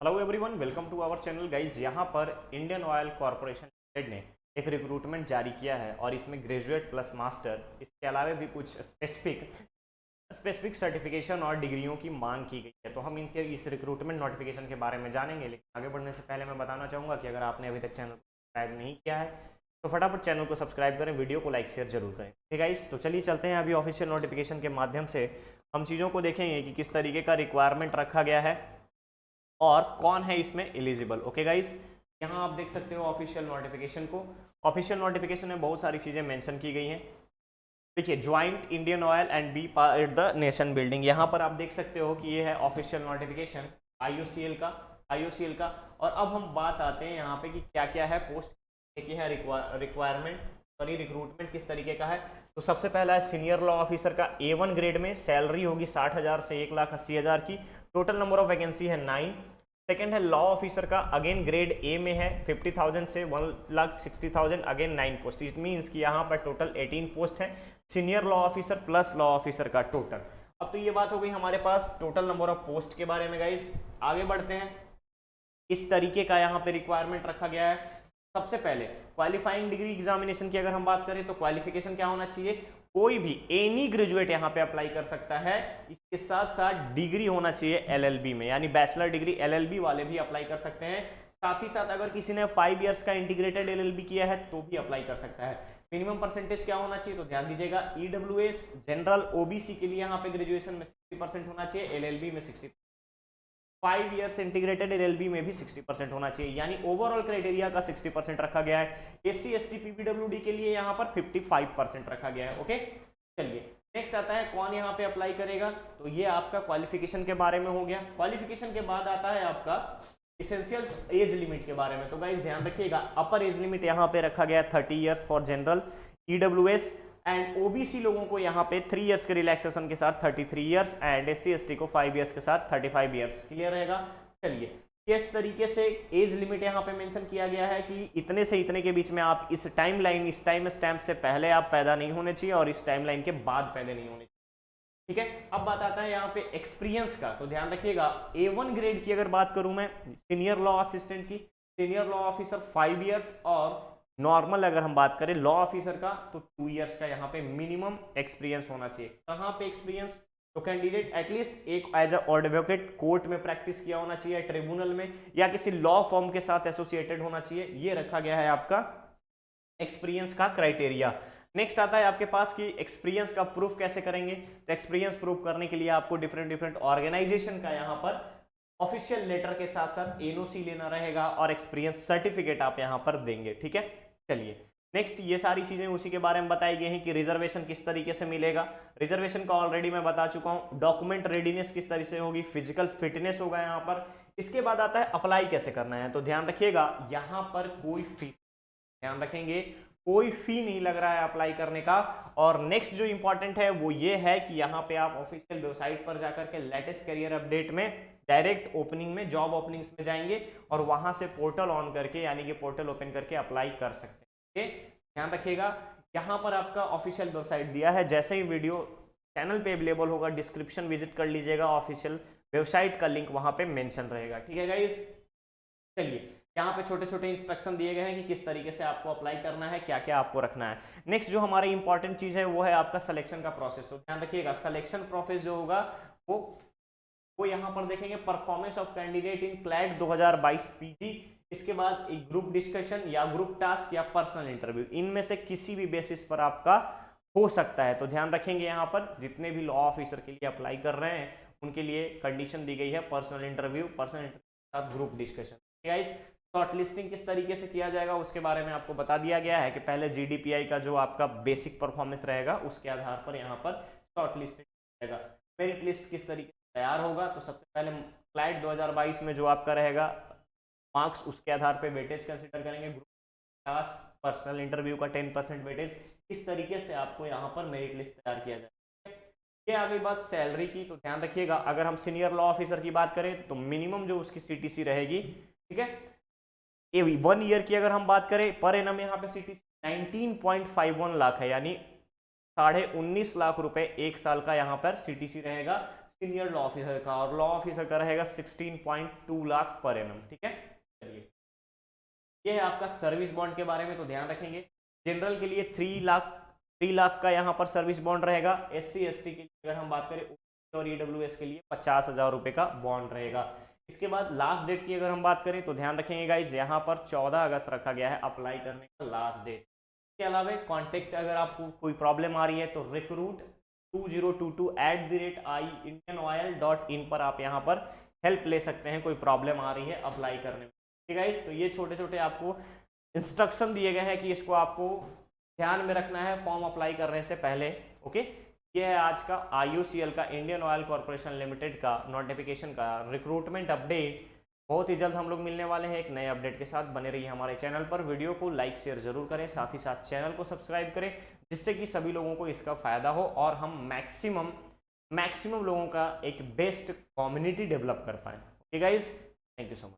Hello everyone, welcome to our channel guys. यहाँ पर Indian oil corporation limited ने एक रिक्रूटमेंट जारी किया है और इसमें ग्रेजुएट प्लस मास्टर, इसके अलावा भी कुछ स्पेसिफिक सर्टिफिकेशन और डिग्रियों की मांग की गई है। तो हम इनके इस रिक्रूटमेंट नोटिफिकेशन के बारे में जानेंगे, लेकिन आगे बढ़ने से पहले मैं बताना चाहूँगा कि अगर आपने अभी तक चैनल को सब्सक्राइब नहीं किया है तो फटाफट चैनल को सब्सक्राइब करें, वीडियो को लाइक शेयर जरूर करें। ठीक है गाइस, तो चलिए चलते हैं। अभी ऑफिशियल नोटिफिकेशन के माध्यम से हम चीज़ों को देखेंगे कि किस तरीके का रिक्वायरमेंट रखा गया है और कौन है इसमें एलिजिबल। ओके गाइस, यहाँ आप देख सकते हो ऑफिशियल नोटिफिकेशन को। ऑफिशियल नोटिफिकेशन में बहुत सारी चीज़ें मेंशन की गई हैं। देखिए, joint Indian Oil and be part the nation building, यहाँ पर आप देख सकते हो कि ये है ऑफिशियल नोटिफिकेशन आईओसीएल का। और अब हम बात आते हैं यहाँ पे कि क्या क्या है पोस्ट की है रिक्वायरमेंट और ये रिक्रूटमेंट किस तरीके का है। तो सबसे पहला है सीनियर लॉ ऑफिसर का A1 ग्रेड में, सैलरी होगी 60,000 से 1,80,000 की। टोटल नंबर ऑफ वैकेंसी है 9। सेकेंड है लॉ ऑफिसर का, अगेन ग्रेड ए में है, 50,000 से 1,60,000, अगेन 9 पोस्ट। इट मीन्स कि यहाँ पर टोटल 18 पोस्ट है senior law officer plus law officer का टोटल। अब तो ये बात हो गई हमारे पास टोटल नंबर ऑफ पोस्ट के बारे में। गाइस आगे बढ़ते हैं, इस तरीके का यहाँ पे रिक्वायरमेंट रखा गया है। सबसे पहले क्वालिफाइंग डिग्री एग्जामिनेशन की अगर हम बात करें तो क्वालिफिकेशन क्या होना चाहिए, कोई भी एनी ग्रेजुएट यहाँ पे अप्लाई कर सकता है। इसके साथ साथ डिग्री होना चाहिए एलएलबी में, यानी बैचलर डिग्री एलएलबी वाले भी अप्लाई कर सकते हैं। साथ ही साथ अगर किसी ने 5 इयर्स का इंटीग्रेटेड एलएलबी किया है तो भी अप्लाई कर सकता है। मिनिमम परसेंटेज क्या होना चाहिए, तो ध्यान दीजिएगा, ईडब्ल्यूएस जनरल ओबीसी के लिए यहाँ पे ग्रेजुएशन में 60% होना चाहिए, एलएलबी में 60, 5 ईयर्स इंटीग्रेटेड एलएलबी में भी 60% होना चाहिए, यानी ओवरऑल क्राइटेरिया का 60% रखा गया है। एससी एसटी पीपीडब्ल्यूडी के लिए यहाँ पर 55% रखा गया है। ओके, चलिए नेक्स्ट आता है कौन यहाँ पे अप्लाई करेगा। तो ये आपका क्वालिफिकेशन के बारे में हो गया। क्वालिफिकेशन के बाद आता है आपका इसेंशियल एज लिमिट के बारे में। तो गाइस ध्यान रखिएगा, अपर एज लिमिट यहाँ पे रखा गया 30 years for general EWS and OBC लोगों को यहाँ पे 3 इयर्स के रिलैक्सेशन के साथ 33 इयर्स एंड एससी एसटी को 5 इयर्स के साथ 35 इयर्स। क्लियर रहेगा। चलिए, किस तरीके से एज लिमिट यहाँ पे मेंशन किया गया है कि इतने से इतने के बीच में आप इस टाइम स्टैम्प से पहले आप पैदा नहीं होने चाहिए और इस टाइमलाइन के बाद पैदा नहीं होने चाहिए। ठीक है, अब बात आता है यहाँ पे एक्सपीरियंस का। तो ध्यान रखिएगा, A1 ग्रेड की अगर बात करूं मैं सीनियर लॉ असिस्टेंट की, सीनियर लॉ ऑफिसर 5 इयर्स, और नॉर्मल अगर हम बात करें लॉ ऑफिसर का तो 2 इयर्स का यहाँ पे मिनिमम एक्सपीरियंस होना चाहिए। कहाँ पे एक्सपीरियंस, तो कैंडिडेट एटलीस्ट एक एज अ एडवोकेट कोर्ट में प्रैक्टिस किया होना चाहिए, ट्रिब्यूनल में, या किसी लॉ फॉर्म के साथ एसोसिएटेड होना चाहिए। ये रखा गया है आपका एक्सपीरियंस का क्राइटेरिया। नेक्स्ट आता है आपके पास कि एक्सपीरियंस का प्रूफ कैसे करेंगे। तो एक्सपीरियंस प्रूफ करने के लिए आपको डिफरेंट ऑर्गेनाइजेशन का यहाँ पर ऑफिशियल लेटर के साथ साथ एनओसी लेना रहेगा और एक्सपीरियंस सर्टिफिकेट आप यहाँ पर देंगे। ठीक है, चलिए नेक्स्ट, ये सारी चीजें उसी के बारे में बताई गई हैं कि रिजर्वेशन किस तरीके से मिलेगा। रिजर्वेशन का ऑलरेडी मैं बता चुका हूँ। डॉक्यूमेंट रेडीनेस किस तरीके से होगी, फिजिकल फिटनेस होगा यहाँ पर। इसके बाद आता है अप्लाई कैसे करना है। तो ध्यान रखिएगा, यहाँ पर कोई फीस, ध्यान रखेंगे, कोई फी नहीं लग रहा है अप्लाई करने का। और नेक्स्ट जो इंपॉर्टेंट है वो ये है कि यहाँ पे आप ऑफिशियल वेबसाइट पर जाकर के लेटेस्ट करियर अपडेट में डायरेक्ट ओपनिंग में जॉब ओपनिंग्स में जाएंगे और वहां से पोर्टल ऑन करके, यानी कि पोर्टल ओपन करके अप्लाई कर सकते हैं। ध्यान रखिएगा, यहाँ पर आपका ऑफिशियल वेबसाइट दिया है, जैसे ही वीडियो चैनल पे अवेलेबल होगा डिस्क्रिप्शन विजिट कर लीजिएगा, ऑफिशियल वेबसाइट का लिंक वहां पे मेंशन रहेगा। ठीक है गाइस, चलिए यहाँ पे छोटे छोटे इंस्ट्रक्शन दिए गए हैं कि किस तरीके से आपको अप्लाई करना है, क्या क्या आपको रखना है। नेक्स्ट जो हमारी इंपॉर्टेंट चीज है वो है आपका सिलेक्शन का प्रोसेस। तो ध्यान रखिएगा, सिलेक्शन प्रोसेस जो होगा वो यहाँ पर देखेंगे performance of candidate in CLAT 2022 PG. इसके बाद एक ग्रुप डिस्कशन या ग्रुप टास्क या पर्सनल इंटरव्यू, इनमें से किसी भी बेसिस पर आपका हो सकता है। तो ध्यान रखेंगे, यहाँ पर जितने भी लॉ ऑफिसर के लिए अप्लाई कर रहे हैं उनके लिए कंडीशन दी गई है पर्सनल इंटरव्यू के साथ group discussion. Guys, short listing किस तरीके से किया जाएगा उसके बारे में आपको बता दिया गया है कि पहले जीडीपीआई का जो आपका बेसिक परफॉर्मेंस रहेगा उसके आधार पर यहाँ पर शॉर्ट लिस्टिंग जाएगा। मेरिट लिस्ट किस तरीके से तैयार होगा, तो सबसे पहले क्लाइट 2022 में जो आपका रहेगा मार्क्स, उसके आधार पर वेटेज कंसिडर करेंगे। ग्रुप टास्क, पर्सनल इंटरव्यू का 10% वेटेज, इस तरीके से आपको यहाँ पर मेरिट लिस्ट तैयार किया जाएगा। ये आ गई बात सैलरी की। तो ध्यान रखिएगा, अगर हम सीनियर लॉ ऑफिसर की बात करें तो मिनिमम जो उसकी सीटीसी रहेगी, ठीक है, 1 ईयर की अगर हम बात करें पर एनम यहाँ पे सीटीसी 19.51 लाख है, यानी 19.5 लाख रुपए एक साल का यहाँ पर सीटीसी रहेगा। सीनियर लॉ ऑफिसर का, और लॉ ऑफिसर का रहेगा 16.2 लाख पर एनम। ठीक है, चलिए ये है आपका सर्विस बॉन्ड के बारे में, तो ध्यान रखेंगे। जनरल के लिए 3 लाख का यहाँ पर सर्विस बॉन्ड रहेगा। SC ST के लिए अगर हम बात करें और EWS के लिए 50,000 रुपये का बॉन्ड रहेगा। इसके बाद लास्ट डेट की अगर हम बात करें तो ध्यान रखेंगे गाइज, यहाँ पर 14 अगस्त रखा गया है अप्लाई करने का लास्ट डेट। इसके अलावा कॉन्टेक्ट अगर आपको कोई प्रॉब्लम आ रही है तो recruit2022@indianoil.in पर आप यहाँ पर हेल्प ले सकते हैं, कोई प्रॉब्लम आ रही है अप्लाई करने में। ठीक है गाइज, तो ये छोटे छोटे आपको इंस्ट्रक्शन दिए गए हैं कि इसको आपको ध्यान में रखना है फॉर्म अप्लाई करने से पहले। ओके, ये है आज का IOCL का, इंडियन ऑयल कॉर्पोरेशन लिमिटेड का नोटिफिकेशन का रिक्रूटमेंट अपडेट। बहुत ही जल्द हम लोग मिलने वाले हैं एक नए अपडेट के साथ। बने रहिए हमारे चैनल पर, वीडियो को लाइक शेयर जरूर करें, साथ ही साथ चैनल को सब्सक्राइब करें, जिससे कि सभी लोगों को इसका फायदा हो और हम मैक्सिमम लोगों का एक बेस्ट कम्युनिटी डेवलप कर पाएँ। Okay guys, thank you so much.